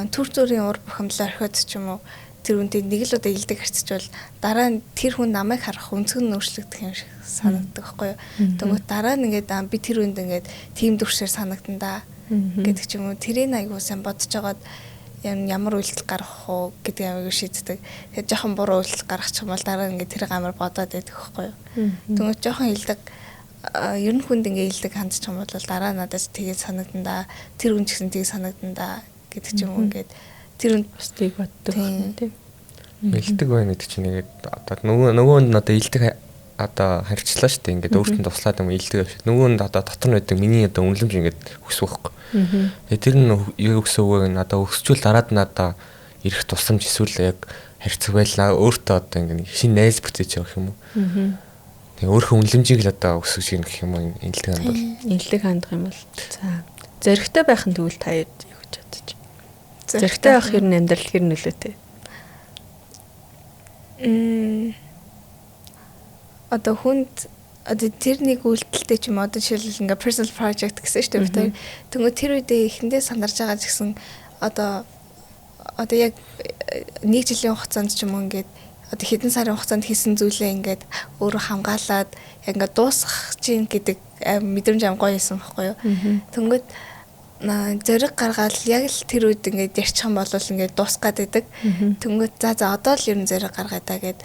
төр зүрийн ур бухимдлаар орхиод ч юм уу тэр үнтэй нэг л удаа илдэг харьцаж бол дараа нь тэр хүн намайг харах өнцөг нь өөрчлөгдөх юм шиг санагддаг байхгүй юу. Тэгвэл дараа нь ингээд би тэр үнд ингээд тийм дүршээр санагдана гэдэг ч юм уу. Тэрийг айгуу сайн бодож байгаад ямар үйлдэл гаргах уу гэдэг аягүй шийддэг. Тэгээд жоохон буруу үйлдэл гаргачих юм бол дараа нь ингээд тэр амар бодоод байдаг байхгүй юу. Тэгвэл жоохон илдэг ер нь хүнд ингээд илдэг хандчих юм бол дараа надад тэгээд санагдана тэр хүн ч гэсэн тэгээд санагдана гэдэг ч юм уу ингээд тэр нь бусдыг боддог тийм. Илдэг байна гэдэг чинь ингээд одоо нөгөөнд нь одоо илдэг одоо харьцлаа шүү дээ. Ингээд өөртөө туслаад юм илдэг авшиг. Нөгөөнд одоо дотор нь байдаг миний одоо үнэлэмж ингээд өсвөх байхгүй. Тэгээ тэр нь яг өсөвөө нь одоо өсчүүл дараад нь одоо ирэх тусламж эсвэл яг харьцаг байлаа өөртөө одоо ингээд шинэ найз бүтээч явах юм уу. Тэгээ өөрийнхөө үнэлэмжийг л одоо өсгөж гин гэх юм уу илдэг ханд бол. Илдэг хандах юм бол. За. Зоригтой байх нь тэгвэл та юу гэж бодож байна? Зоригтой байх хэрэг амьдрал хэр нөлөөтэй? Одоо хүнд одоо тэр нэг үйлдэлтэй ч юм одоо жишээлбэл ингээ personal project гэсэн шүү дээ. Тэгвэл тэр үедээ эхэндээ сандарч байгаа ч гэсэн одоо яг нэг жилийн хугацаанд ч юм уу ингээд одоо хэдэн сарын хугацаанд хийсэн зүйлээ ингээд өөрөө хамгаалаад яг ингээд дуусгах чинь гэдэг мэдрэмж ам гоё байсан байхгүй юу. Тэнгүүд зориг гаргаад яг л тэр үед ингээд ярьчих юм бол ингээд дуусгаад байдаг. Тэнгүүд за одоо л ер нь зориг гаргаад та гэд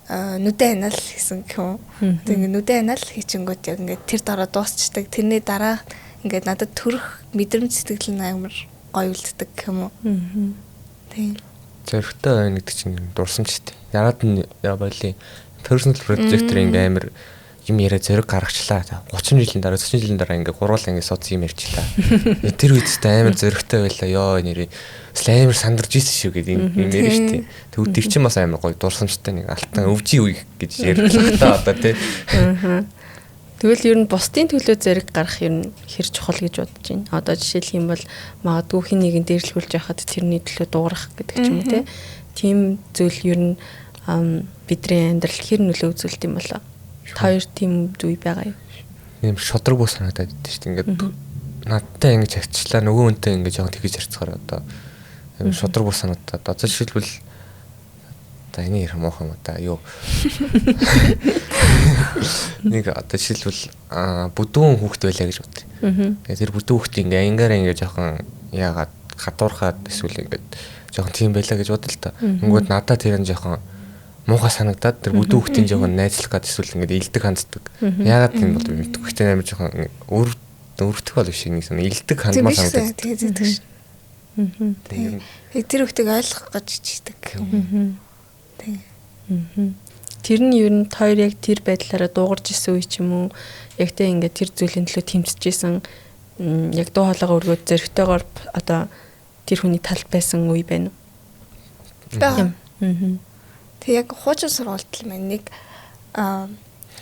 нүдэн анаал хийсэн гэх юм. Тэгээд нүдэн анаал хийчингүүд яг ингээд тэр дараа дуусчдаг. Тэрний дараа ингээд надад төрөх мэдрэмж сэтгэл нь амар гоё үлддэг гэх юм уу. Тийм. Зоригтой байна гэдэг чинь дурсан ч тийм. Ягаад нь боли personal project-ээр ингээм амар юм яриа зориг гаргачлаа. 30 жилийн дараа 40 жилийн дараа ингээ гурвал ингээ соц юм ярьчлаа. Тэр үедээ амар зоригтой байлаа. Ёо нэрээ амар сандарч ийсэн шүү гэдэг юм ярьж штий. Тэгвэл тэр чинь бас амар гоё дурсамжтай нэг алтан өвжий үе гэж ярьлаа та одоо тий. Тэгвэл ер нь бусдын төлөө зориг гаргах ер нь хэр чухал гэж бодож байна. Одоо жишээлх юм бол магадгүй хин нэгэн дээрлэхүүлж яхад тэрний төлөө дуурах гэдэг ч юм уу тий. Тийм зүйл ер нь бидний амьдралд хэр нөлөө үзүүлдэг юм болоо. Та хоёр тийм үе байгаа юу? Ийм шодрог бус санагдаад байдаг шүү дээ. Ингээд надтай ингэж хавчлаа нөгөө хүнтэй ингэж жоохон тэгэж харцгаар одоо ийм шодрог бус санагдаад. Одоо жишээлбэл одоо энийг ярих мох юм да юу. Нэг одоо жишээлбэл бүдүүн хүүхэд байлаа гэж бодъё. Тэгээд тэр бүдүүн хүүхэд ингээ ангаараа ингээ жоохон яагаад хадуурхаад эсвэл ингээ жоохон тийм байлаа гэж бодлоо та. Тэнгүүд надад тэр нь жоохон муухай санагдаад тэр бүдүүн хүүхдийн жоохон найзлах гад эсвэл ингээ илдэг ханддаг. Яагаад тийм бол мэдгүй. Гэхдээ амар жоохон өрөвдөх бол биш нэг сан илдэг хандмаар санагдаад. Тийм. Тэр хүүхдийг ойлгох гэж чийдэг. Тийм. Тэр нь ер нь хоёр яг тэр байдлаараа дуугарч исэн үе ч юм уу яг тэ ингээ тэр зүйлийн төлөө тэмцэжсэн яг дуу хоолойгоо өргөөд зөрөгтэйгээр одоо тэр хүний талд байсан үе байна уу? Тэг яг хуучин сургуульд л маань нэг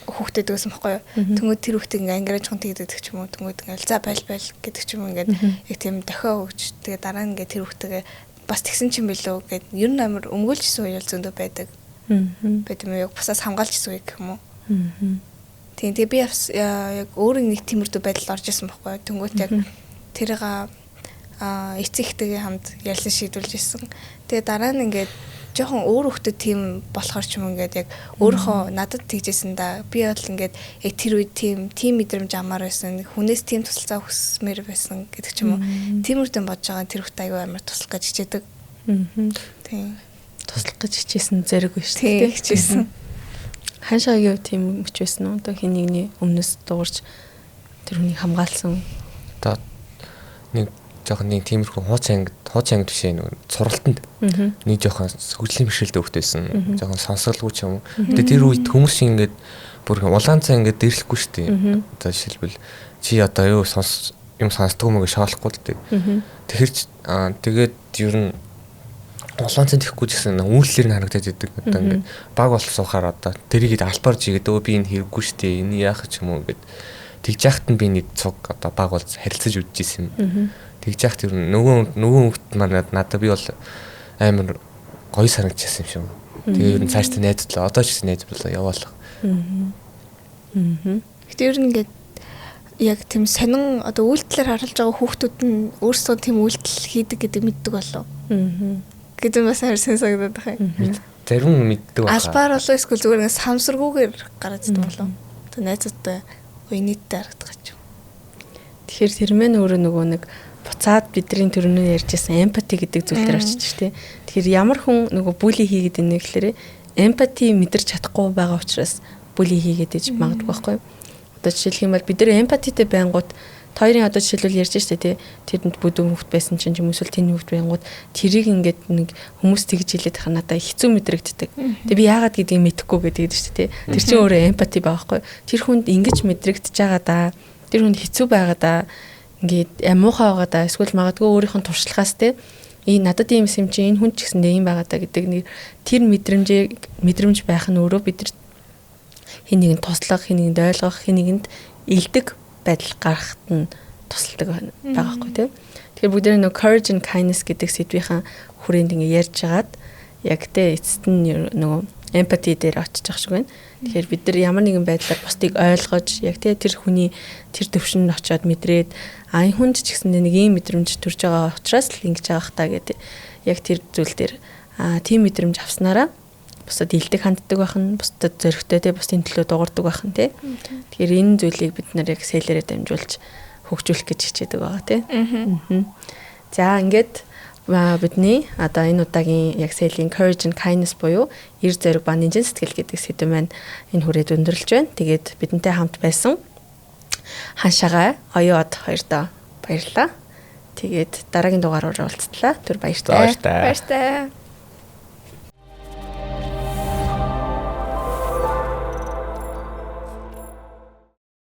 хүүхдэд өгсөн байхгүй юу. Тэнгүүд тэр хүүхдийг ингээ ангираж хон тэгдэг ч юм уу. Тэнгүүд ингээл за baйл гэдэг ч юм уу ингээд яг тийм дохио өгч тэгээ дараа нь ингээ тэр хүүхдгээ бас тэгсэн ч юм билүү гэд ер нь амар өмгөөлжсэн үе бол зөндөө байдаг. Бид юм яг бусаас хамгаалжсэн үе гэх юм уу. Тийм тэгээ би яг өөрөө нэг тиймэрдүү байдал орж исэн байхгүй юу. Тэнгүүд яг тэрийг эцэгтэйгээ хамт ялсан шийдүүлж исэн. Тэгээ дараа нь ингээд жоохон өөр хөлтөд тийм болохоор ч юм ингээд яг өөрийнхөө надад тэгжсэн да би бол ингээд яг тэр үед тийм мэдрэмж амар байсан хүнээс тийм тусалцаа хүсмээр байсан гэдэг ч юм уу тиймэрдэн бодож байгаа тэр хөт аягүй амар туслах гэж хичээдэг. Тийм туслах гэж хичээсэн зэрэг биш тийм хичээсэн. Ханшаагийн тийм мөч байсан уу? Одоо хин нэгний өмнөөс дуурч тэр хүнийг хамгаалсан. Одоо нэг жоохон нэг тиймэрхүү хууч анги тушээ нэг сургалтанд нэг жоохон хөгжлийн бэрхшээлтэй хөвгт байсан. Жоохон сонсголгүй ч юм уу. Тэгээ тэр үед хүмүүс ингээд бүр улаан цаа ингээд дэрлэхгүй шүү дээ. Одоо жишээлбэл чи одоо юу сонсдгоо мөгөө шаалахгүй л дээ. Тэгэхэр Тэгээд ер нь улаанцэн тэхгүй ч гэсэн үйлчлэр нь харагдаад идэг. Одоо ингээд баг болсоохаар одоо тэрийг албаар жигээд өө би энэ хэрэггүй штэ энэ яах ч юм уу гэд тэгж яхад нь би нэг цуг одоо баг бол харилцаж үдчихсэн юм. Тэгж яхад ер нь нөгөө хүүхд маань надад би бол амар гоё санагдчихсан юм шиг. Тэгээ ер нь цааш та найзлаа. Одоо ч гэсэн найзлаа яваалах. Гэтэ ер нь ингээд яг тийм сонин одоо үйлдэлээр харалж байгаа хүүхдүүд нь өөрсдөө тийм үйлдэл хийдэг гэдэг мэддэг болов. Гэдэг нь бас харсан санагдаад байгаа юм. Зарим мэддэг байна. Албаар болоо эсвэл зүгээр ингээд самсаргүйгээр гараад ирдэг болов. Тэг найзуудтай уйниттай харагдах гэж. Тэгэхээр тэрмэн өөрөө нөгөө нэг буцаад бидний төрөнөө ярьжсэн эмпати гэдэг зүйл дээр очиж штэ. Тэгэхээр ямар хүн нөгөө бүли хийгээд ийнэ гэхээр эмпати мэдэрч чадахгүй байгаа учраас бүли хийгээд иж магадгүй байхгүй. Одоо жишээлх юм бол бид нар эмпатитэй байнгут хоёрын одоо жишээлбэл ярьж штэ тий. Тэрэнд бүдүүн хүүхд байсан чинь юм эсвэл тэний хүүхд байнгут тэрийг ингээд нэг хүмүүс тэгж хэлээд тахна надаа хэцүү мэдрэгддэг. Тэгээ би яагаад гэдгийг мэдэхгүй гэдэг штэ тий. Тэр чинь өөрөө эмпати байгаа байхгүй. Тэр хүнд ингэж мэдрэгдэж байгаа да. Тэр хүнд хэцүү байгаа да. Ингээд муухай байгаа да. Эсвэл магадгүй өөрийнх нь туршлагаас тий. Надад ийм юм чи энэ хүн ч гэсэндээ ийм байгаа да гэдэг нэг тэр мэдрэмж байх нь өөрөө бид хин нэгэнд туслах, хин нэгэнд ойлгох, хин нэгэнд илдэг байдал гаргахад нь тусалдаг байгаа байхгүй тийм. Тэгэхээр бүгд нэг courage and kindness гэдэг сэдвийн хүрээнд ингэ ярьж хагаад яг тэ эцэст нь нөгөө empathy дээр очиж ах шиг байна. Тэгэхээр бид нар ямар нэгэн байдлаар бусдыг ойлгож яг тэ тэр хүний тэр төвшөнд очиод мэдрээд энэ хүнд ч гэсэндээ нэг ийм мэдрэмж төрж байгаа учраас л ингэж байгаа хта гэдэг яг тэр зүйл дээр тийм мэдрэмж авснараа бусдад илдэг ханддаг байх нь, бусдад зөрөгтэй те бусдын төлөө дуурдаг байх нь те. Тэгэхээр энэ зүйлийг бид нар яг сэлээрээ дамжуулж хөгжүүлэх гэж хичээдэг байгаа те. За ингээд бидний одоо энэ удаагийн яг сэлийн courage and kindness буюу эр зориг ба нинжин сэтгэл гэдэг сэдв маань энэ хүрээд өндөрлж байна. Тэгээд бидэнтэй хамт байсан Ханшагаа оёод хоёрдоо баярлалаа. Тэгээд дараагийн дугаараар уулзтлаа. Түр баяртай. Баяртай.